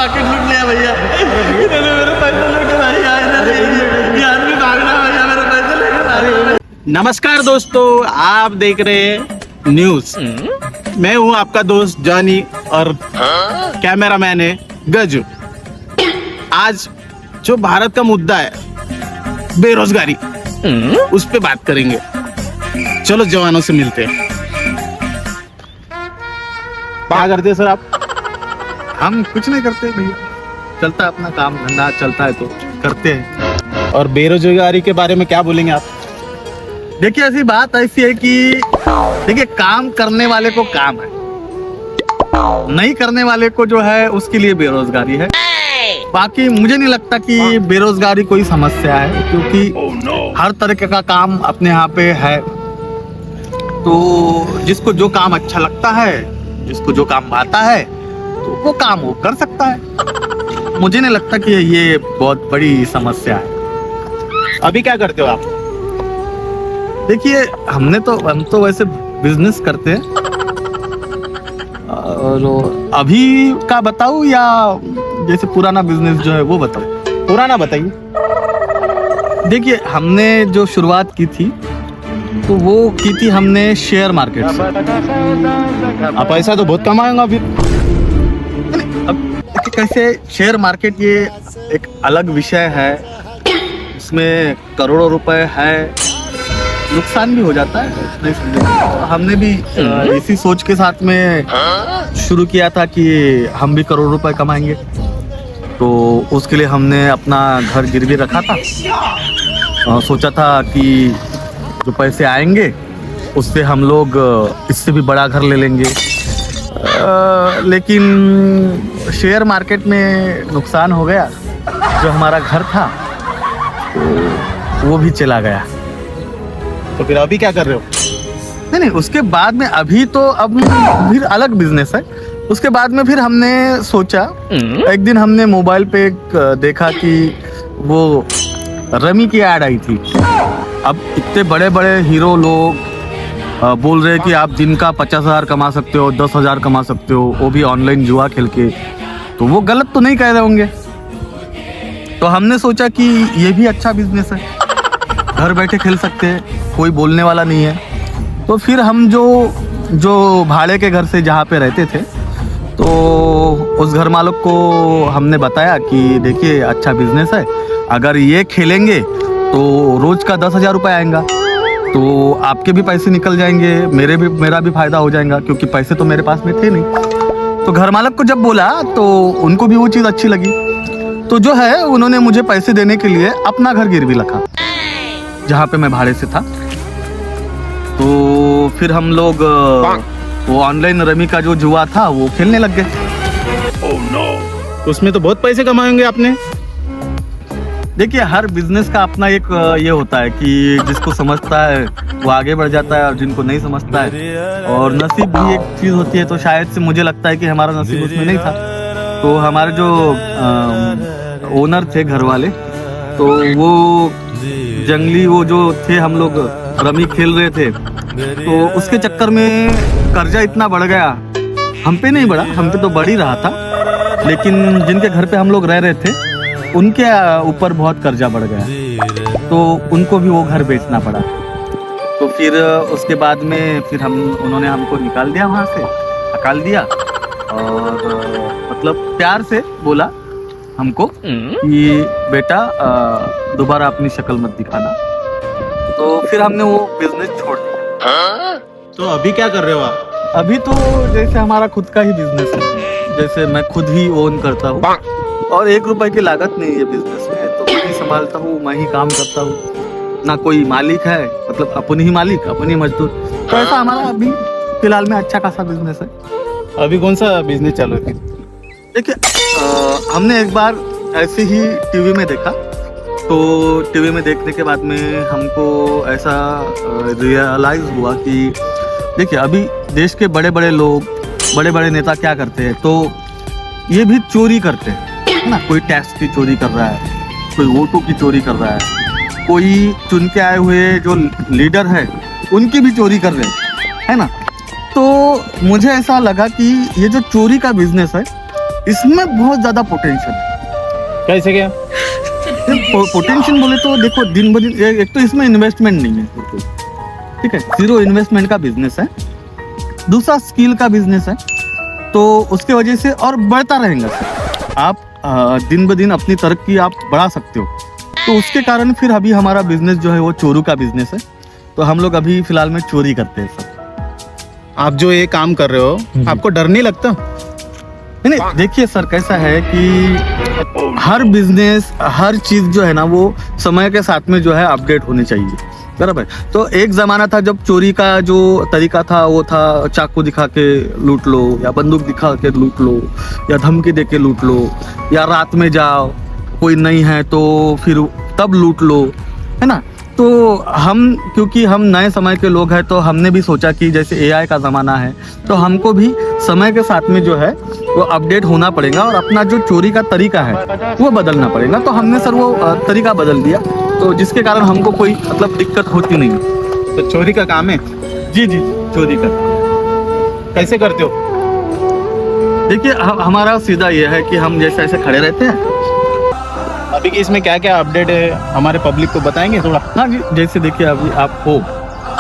Packet लूट लिया भैया, इन्होंने मेरे पैसे लेके भैया, ये आदमी भागना भैया, मेरे पैसे लेके भागना। नमस्कार दोस्तों, आप देख रहे हैं न्यूज। मैं हूं आपका दोस्त जॉनी और कैमरामैन है गजू। आज जो भारत का मुद्दा है बेरोजगारी, उस पे बात करेंगे। चलो जवानों से मिलते हैं। क्या करते हैं सर आप? हम कुछ नहीं करते भैया, चलता है अपना काम धंधा, चलता है तो करते हैं। और बेरोजगारी के बारे में क्या बोलेंगे आप? देखिए ऐसी बात ऐसी है कि देखिए काम करने वाले को काम है, नहीं करने वाले को जो है उसके लिए बेरोजगारी है। बाकी मुझे नहीं लगता कि बेरोजगारी कोई समस्या है, क्योंकि हर तरह का काम अपने यहाँ पे है। तो जिसको जो काम अच्छा लगता है, जिसको जो काम आता है, तो वो काम वो कर सकता है। मुझे नहीं लगता कि ये बहुत बड़ी समस्या है। अभी क्या करते हो आप? देखिए हम तो वैसे बिजनेस करते हैं। और अभी का बताऊं या जैसे पुराना बिजनेस जो है वो बताऊं? पुराना बताइए। देखिए हमने जो शुरुआत की थी तो वो की थी हमने शेयर मार्केट से। आप पैसा तो बहुत कमाएंगे अभी। अब देखिए कैसे शेयर मार्केट ये एक अलग विषय है, इसमें करोड़ों रुपए है, नुकसान भी हो जाता है, नहीं समझे। हमने भी इसी सोच के साथ में शुरू किया था कि हम भी करोड़ रुपए कमाएंगे। तो उसके लिए हमने अपना घर गिरवी रखा था। सोचा था कि जो पैसे आएंगे उससे हम लोग इससे भी बड़ा घर ले लेंगे। लेकिन शेयर मार्केट में नुकसान हो गया। जो हमारा घर था तो वो भी चला गया। तो फिर अभी क्या कर रहे हो? नहीं, उसके बाद में अभी तो अब फिर अलग बिजनेस है। उसके बाद में फिर हमने सोचा, एक दिन हमने मोबाइल पे देखा कि वो रमी की ऐड आई थी। अब इतने बड़े बड़े हीरो लोग बोल रहे हैं कि आप दिन का 50,000 कमा सकते हो, 10,000 कमा सकते हो, वो भी ऑनलाइन जुआ खेल के। तो वो गलत तो नहीं कह रहे होंगे। तो हमने सोचा कि ये भी अच्छा बिजनेस है, घर बैठे खेल सकते हैं, कोई बोलने वाला नहीं है। तो फिर हम जो भाड़े के घर से जहाँ पे रहते थे, तो उस घर मालिक को हमने बताया कि देखिए अच्छा बिजनेस है, अगर ये खेलेंगे तो रोज का 10,000 रुपये आएगा, तो आपके भी पैसे निकल जाएंगे, मेरा भी फायदा हो जाएगा, क्योंकि पैसे तो मेरे पास में थे नहीं। तो घर मालिक को जब बोला तो उनको भी वो चीज़ अच्छी लगी। तो जो है उन्होंने मुझे पैसे देने के लिए अपना घर गिरवी रखा जहाँ पे मैं भाड़े से था। तो फिर हम लोग वो ऑनलाइन रमी का जो जुआ था वो खेलने लग गए। तो उसमें तो बहुत पैसे कमाएंगे आपने। देखिए हर बिजनेस का अपना एक ये होता है कि जिसको समझता है वो आगे बढ़ जाता है, और जिनको नहीं समझता है, और नसीब भी एक चीज़ होती है। तो शायद से मुझे लगता है कि हमारा नसीब उसमें नहीं था। तो हमारे जो ओनर थे घर वाले, तो वो जंगली वो जो थे, हम लोग रमी खेल रहे थे, तो उसके चक्कर में कर्जा इतना बढ़ गया। हम पे नहीं बढ़ा, हम पे तो बढ़ ही रहा था, लेकिन जिनके घर पे हम लोग रह रहे थे उनके ऊपर बहुत कर्जा बढ़ गया। तो उनको भी वो घर बेचना पड़ा। तो फिर उसके बाद में फिर उन्होंने हमको निकाल दिया वहाँ से, हकाल दिया, और मतलब प्यार से बोला हमको कि बेटा दोबारा अपनी शक्ल मत दिखाना। तो फिर हमने वो बिजनेस छोड़ दिया। तो अभी क्या कर रहे हो आप? अभी तो जैसे हमारा खुद का ही बिजनेस है, जैसे मैं खुद ही ओन करता हूँ, और 1 रुपए की लागत नहीं है बिजनेस में। तो मैं ही संभालता हूँ, मैं ही काम करता हूँ, ना कोई मालिक है, मतलब अपन ही मालिक, अपन ही मजदूर। तो ऐसा हमारा अभी फिलहाल में अच्छा खासा बिजनेस है। अभी कौन सा बिजनेस चालू है? देखिए हमने एक बार ऐसे ही टीवी में देखा। तो टीवी में देखने के बाद में हमको ऐसा रियलाइज हुआ कि देखिए अभी देश के बड़े बड़े लोग, बड़े बड़े नेता क्या करते हैं, तो ये भी चोरी करते हैं, है ना। कोई टैक्स की चोरी कर रहा है, कोई वोटों की चोरी कर रहा है, कोई चुन के आए हुए जो लीडर है उनकी भी चोरी कर रहे हैं, है ना। तो मुझे ऐसा लगा कि ये जो चोरी का बिजनेस है इसमें बहुत ज्यादा पोटेंशियल है। कैसे क्या? पोटेंशियल बोले तो देखो दिन ब दिन एक तो इसमें इन्वेस्टमेंट नहीं है, ठीक है, जीरो इन्वेस्टमेंट का बिजनेस है। दूसरा स्किल का बिजनेस है, तो उसके वजह से और बढ़ता रहेगा सर। आप दिन ब दिन अपनी तरक्की आप बढ़ा सकते हो। तो उसके कारण फिर अभी हमारा बिजनेस जो है वो चोरू का बिजनेस है। तो हम लोग अभी फिलहाल में चोरी करते हैं सर। आप जो ये काम कर रहे हो, आपको डर नहीं लगता? नहीं, देखिए सर, कैसा है कि हर बिजनेस, हर चीज जो है ना वो समय के साथ में जो है अपडेट होनी चाहिए, बराबर। तो एक जमाना था जब चोरी का जो तरीका था वो था चाकू दिखा के लूट लो, या बंदूक दिखा के लूट लो, या धमकी दे के लूट लो, या रात में जाओ कोई नहीं है तो फिर तब लूट लो, है ना। तो हम, क्योंकि हम नए समय के लोग हैं, तो हमने भी सोचा कि जैसे एआई का ज़माना है तो हमको भी समय के साथ में जो है वो अपडेट होना पड़ेगा और अपना जो चोरी का तरीका है वो बदलना पड़ेगा। तो हमने सर वो तरीका बदल दिया, तो जिसके कारण हमको कोई मतलब दिक्कत होती नहीं। तो चोरी का काम है? जी जी, चोरी का। कैसे करते हो? देखिए हमारा सीधा ये है कि हम जैसे ऐसे खड़े रहते हैं। अभी की इसमें क्या क्या अपडेट है हमारे पब्लिक को बताएंगे थोड़ा? हाँ जी, जैसे देखिए अभी आप हो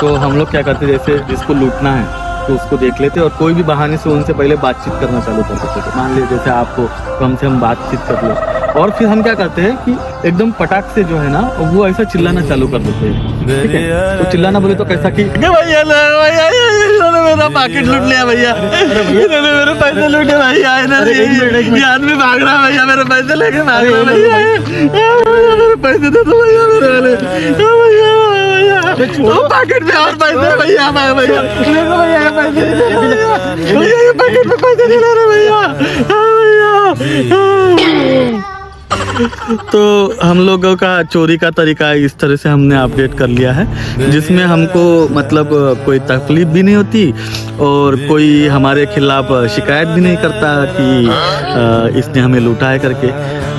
तो हम लोग क्या करते हैं, जैसे जिसको लूटना है तो उसको देख लेते और कोई भी बहाने से उनसे पहले बातचीत करना चालू कर देते थे। मान लीजिए जैसे आपको, तो हमसे हम बातचीत कर लो और फिर हम क्या करते हैं कि एकदम पटाख से जो है ना वो ऐसा चिल्लाना चालू कर देते हैं, ठीक है। तो चिल्लाना बोले तो कैसा कि भैया इन्होंने मेरा पैकेट लूट लिया, भैया इन्होंने मेरे पैसे लूटे, भैया ये आदमी भाग रहा है, भैया मेरे पैसे लेके भाग रहा है, भैया मेरे पैसे दे दो भैया, मेरे वाले भैया तो पैकेट में और पैसे, भैया भैया भैया पैसे भैया, ये पैकेट में पैसे नहीं ले रहे भैया। तो हम लोगों का चोरी का तरीका इस तरह से हमने अपडेट कर लिया है, जिसमें हमको मतलब कोई तकलीफ भी नहीं होती और कोई हमारे खिलाफ शिकायत भी नहीं करता कि इसने हमें लूटा है करके।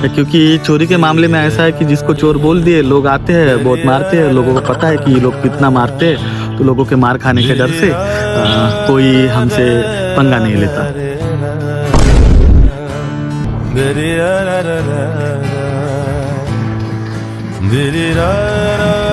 क्योंकि चोरी के मामले में ऐसा है कि जिसको चोर बोल दिए लोग आते हैं, बहुत मारते हैं। लोगों को पता है कि लोग कितना मारते हैं, तो लोगों के मार खाने के डर से कोई हमसे पंगा नहीं लेता। Diri ra ra ra ra, diri ra ra.